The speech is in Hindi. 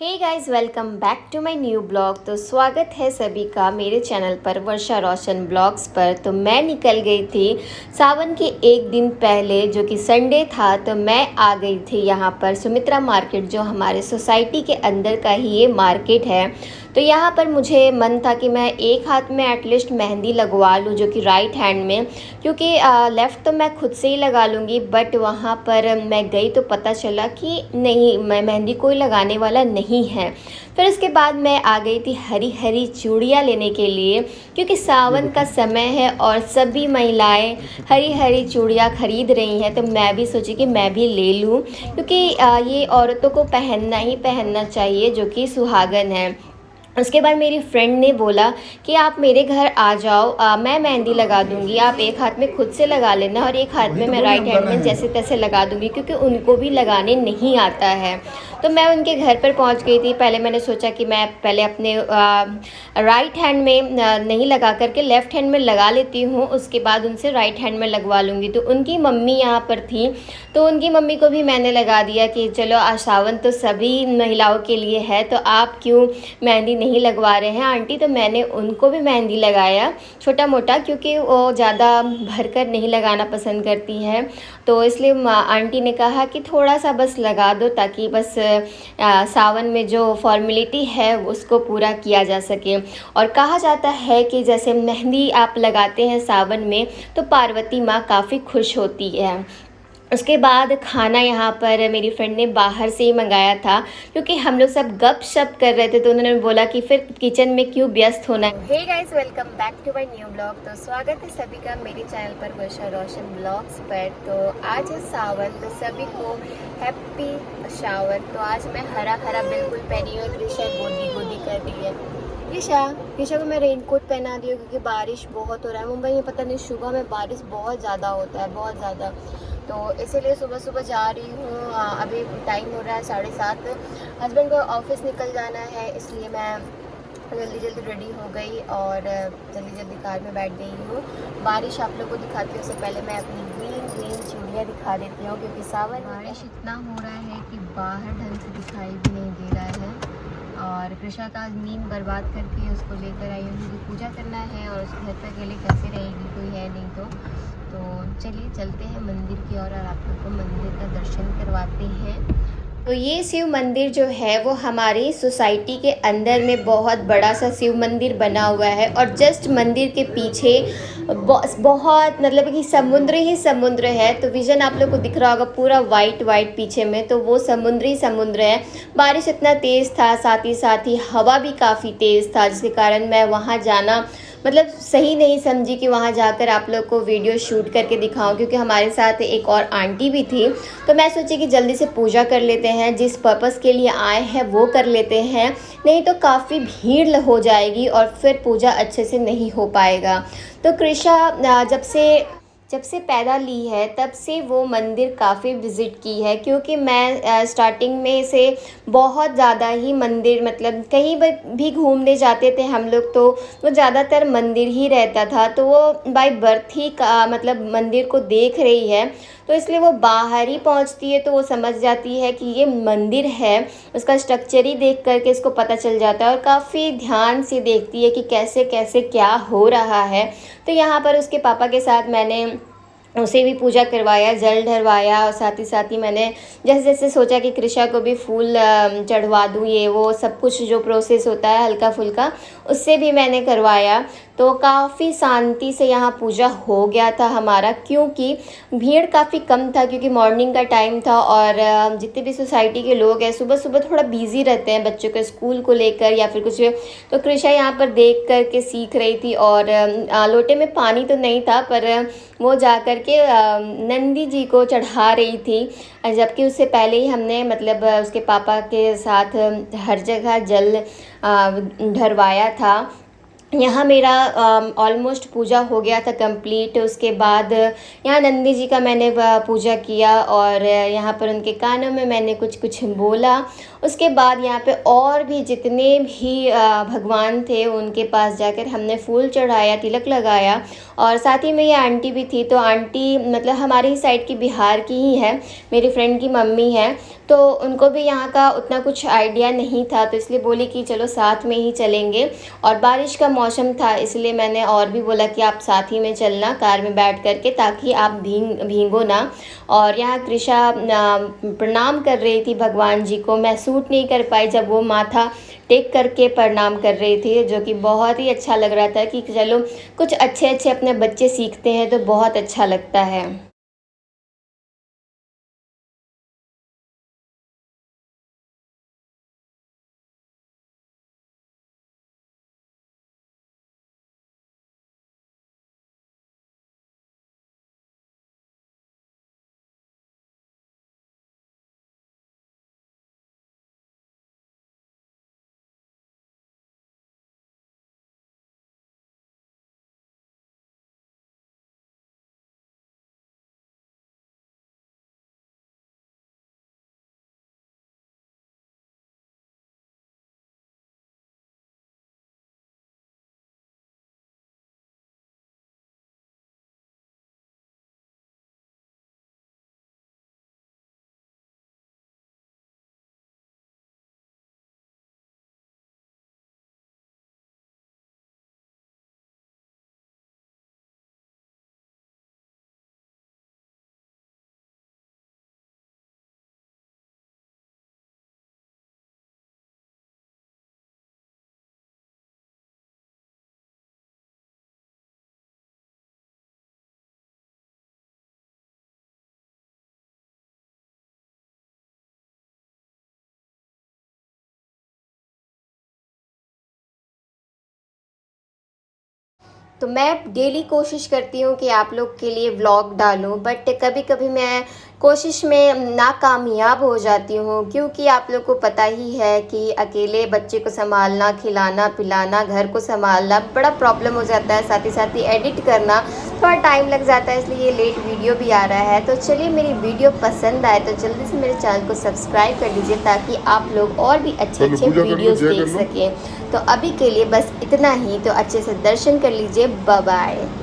Hey guys, welcome back to my new blog. तो स्वागत है सभी का मेरे चैनल पर वर्षा रोशन ब्लॉग्स पर। तो मैं निकल गई थी सावन के एक दिन पहले, जो कि संडे था। तो मैं आ गई थी यहाँ पर सुमित्रा मार्केट, जो हमारे सोसाइटी के अंदर का ही ये मार्केट है। तो यहाँ पर मुझे मन था कि मैं एक हाथ में एटलीस्ट मेहंदी लगवा लूँ, जो कि राइट हैंड में, क्योंकि लेफ़्ट तो मैं खुद से ही लगा लूँगी। बट वहाँ पर मैं गई तो पता चला कि नहीं, मैं मेहंदी कोई लगाने वाला नहीं है। फिर उसके बाद मैं आ गई थी हरी हरी चूड़ियाँ लेने के लिए, क्योंकि सावन का समय है और सभी महिलाएं हरी हरी चूड़ियाँ खरीद रही हैं। तो मैं भी सोची कि मैं भी ले लूँ, क्योंकि ये औरतों को पहनना ही पहनना चाहिए, जो कि सुहागन है। उसके बाद मेरी फ्रेंड ने बोला कि आप मेरे घर आ जाओ, मैं मेहंदी लगा दूंगी, आप एक हाथ में खुद से लगा लेना और एक हाथ में मैं राइट हैंड में जैसे तैसे लगा दूंगी, क्योंकि उनको भी लगाने नहीं आता है। तो मैं उनके घर पर पहुंच गई थी। पहले मैंने सोचा कि मैं पहले अपने राइट हैंड में नहीं लगा करके लेफ़्ट हैंड में लगा लेती हूँ, उसके बाद उनसे राइट हैंड में लगवा लूँगी। तो उनकी मम्मी यहाँ पर थी, तो उनकी मम्मी को भी मैंने लगा दिया कि चलो, आज सावन तो सभी महिलाओं के लिए है, तो आप क्यों मेहंदी नहीं लगवा रहे हैं आंटी। तो मैंने उनको भी मेहंदी लगाया छोटा मोटा, क्योंकि वो ज़्यादा भरकर नहीं लगाना पसंद करती हैं। तो इसलिए आंटी ने कहा कि थोड़ा सा बस लगा दो, ताकि बस सावन में जो फॉर्मेलिटी है उसको पूरा किया जा सके। और कहा जाता है कि जैसे मेहंदी आप लगाते हैं सावन में, तो पार्वती माँ काफ़ी खुश होती है। उसके बाद खाना यहाँ पर मेरी फ्रेंड ने बाहर से ही मंगाया था, क्योंकि हम लोग सब गप शप कर रहे थे। तो उन्होंने बोला कि फिर किचन में क्यों व्यस्त होना है। Hey guys, welcome back to my new blog. तो स्वागत है सभी का मेरे चैनल पर वर्षा रोशन ब्लॉग्स पर। तो आज है सावन, तो सभी को हैप्पी सावन। तो आज मैं हरा हरा बिल्कुल पहनी हूँ। कृषा गोदी गोदी कर रही है। कृषा को मैं रेनकोट पहना दी हूँ, क्योंकि बारिश बहुत हो रहा है मुंबई में। पता नहीं, सुबह में बारिश बहुत ज़्यादा होता है, बहुत ज़्यादा। तो इसीलिए सुबह सुबह जा रही हूँ। अभी टाइम हो रहा है 7:30। हस्बैंड को ऑफिस निकल जाना है, इसलिए मैं जल्दी जल्दी रेडी हो गई और जल्दी जल्दी कार में बैठ गई हूँ। बारिश आप लोग को दिखाती हूँ, उससे पहले मैं अपनी ग्रीन ग्रीन चूड़ियाँ दिखा देती हूँ, क्योंकि सावन बारिश इतना हो रहा है कि बाहर ढंग से दिखाई भी नहीं दे रहा है। और कृषा का नींद बर्बाद करके उसको लेकर आई हूँ, क्योंकि पूजा करना है और उसके घर पर अकेले कैसे रहेगी, कोई है नहीं। तो चलिए चलते हैं मंदिर की ओर और आप लोग को मंदिर का दर्शन करवाते हैं। तो ये शिव मंदिर जो है वो हमारी सोसाइटी के अंदर में बहुत बड़ा सा शिव मंदिर बना हुआ है। और जस्ट मंदिर के पीछे बहुत मतलब कि समुद्र ही समुद्र है। तो विज़न आप लोग को दिख रहा होगा पूरा वाइट वाइट पीछे में, तो वो समुद्र ही समुद्र है। बारिश इतना तेज़ था, साथ ही हवा भी काफ़ी तेज़ था, जिसके कारण मैं वहाँ जाना मतलब सही नहीं समझी कि वहाँ जाकर आप लोग को वीडियो शूट करके दिखाऊं, क्योंकि हमारे साथ एक और आंटी भी थी। तो मैं सोची कि जल्दी से पूजा कर लेते हैं, जिस पर्पस के लिए आए हैं वो कर लेते हैं, नहीं तो काफ़ी भीड़ हो जाएगी और फिर पूजा अच्छे से नहीं हो पाएगा। तो कृषा जब से पैदा ली है, तब से वो मंदिर काफ़ी विज़िट की है, क्योंकि मैं स्टार्टिंग में से बहुत ज़्यादा ही मंदिर, मतलब कहीं भी घूमने जाते थे हम लोग, तो वो ज़्यादातर मंदिर ही रहता था। तो वो बाय बर्थ ही का मतलब मंदिर को देख रही है, तो इसलिए वो बाहर ही पहुंचती है, तो वो समझ जाती है कि ये मंदिर है। उसका स्ट्रक्चर ही देख करके इसको पता चल जाता है, और काफ़ी ध्यान से देखती है कि कैसे कैसे क्या हो रहा है। तो यहाँ पर उसके पापा के साथ मैंने उसे भी पूजा करवाया, जल ढरवाया, और साथ ही मैंने जैसे जैसे सोचा कि कृषा को भी फूल चढ़वा दूँ, ये वो सब कुछ जो प्रोसेस होता है हल्का फुल्का, उससे भी मैंने करवाया। तो काफ़ी शांति से यहाँ पूजा हो गया था हमारा, क्योंकि भीड़ काफ़ी कम था, क्योंकि मॉर्निंग का टाइम था। और जितने भी सोसाइटी के लोग हैं सुबह सुबह थोड़ा बिजी रहते हैं बच्चों के स्कूल को लेकर या फिर कुछ। तो कृषा यहाँ पर देख कर के सीख रही थी, और लोटे में पानी तो नहीं था, पर वो जा कर के नंदी जी को चढ़ा रही थी। जबकि उससे पहले ही हमने मतलब उसके पापा के साथ हर जगह जल ढरवाया था। यहाँ मेरा ऑलमोस्ट पूजा हो गया था कंप्लीट। उसके बाद यहाँ नंदी जी का मैंने पूजा किया, और यहाँ पर उनके कानों में मैंने कुछ कुछ बोला, उसके बाद यहाँ पे और भी जितने भी भगवान थे उनके पास जाकर हमने फूल चढ़ाया, तिलक लगाया। और साथ ही में ये आंटी भी थी, तो आंटी मतलब हमारी ही साइड की, बिहार की ही है, मेरी फ्रेंड की मम्मी है। तो उनको भी यहाँ का उतना कुछ आइडिया नहीं था, तो इसलिए बोली कि चलो साथ में ही चलेंगे। और बारिश का मौसम था, इसलिए मैंने और भी बोला कि आप साथ ही में चलना कार में बैठ करके, ताकि आप भीगो ना। और यहाँ कृषा प्रणाम कर रही थी भगवान जी को। मैं शूट नहीं कर पाई जब वो माथा टेक करके प्रणाम कर रही थी, जो कि बहुत ही अच्छा लग रहा था कि चलो कुछ अच्छे अच्छे अपने बच्चे सीखते हैं तो बहुत अच्छा लगता है। तो मैं डेली कोशिश करती हूँ कि आप लोग के लिए व्लॉग डालूँ, बट कभी कभी मैं कोशिश में नाकामयाब हो जाती हूँ, क्योंकि आप लोग को पता ही है कि अकेले बच्चे को संभालना, खिलाना पिलाना, घर को संभालना बड़ा प्रॉब्लम हो जाता है। साथ ही एडिट करना थोड़ा टाइम लग जाता है, इसलिए ये लेट वीडियो भी आ रहा है। तो चलिए, मेरी वीडियो पसंद आए तो जल्दी से मेरे चैनल को सब्सक्राइब कर लीजिए, ताकि आप लोग और भी अच्छे अच्छे वीडियोस देख सकें। तो अभी के लिए बस इतना ही, तो अच्छे से दर्शन कर लीजिए। Bye bye.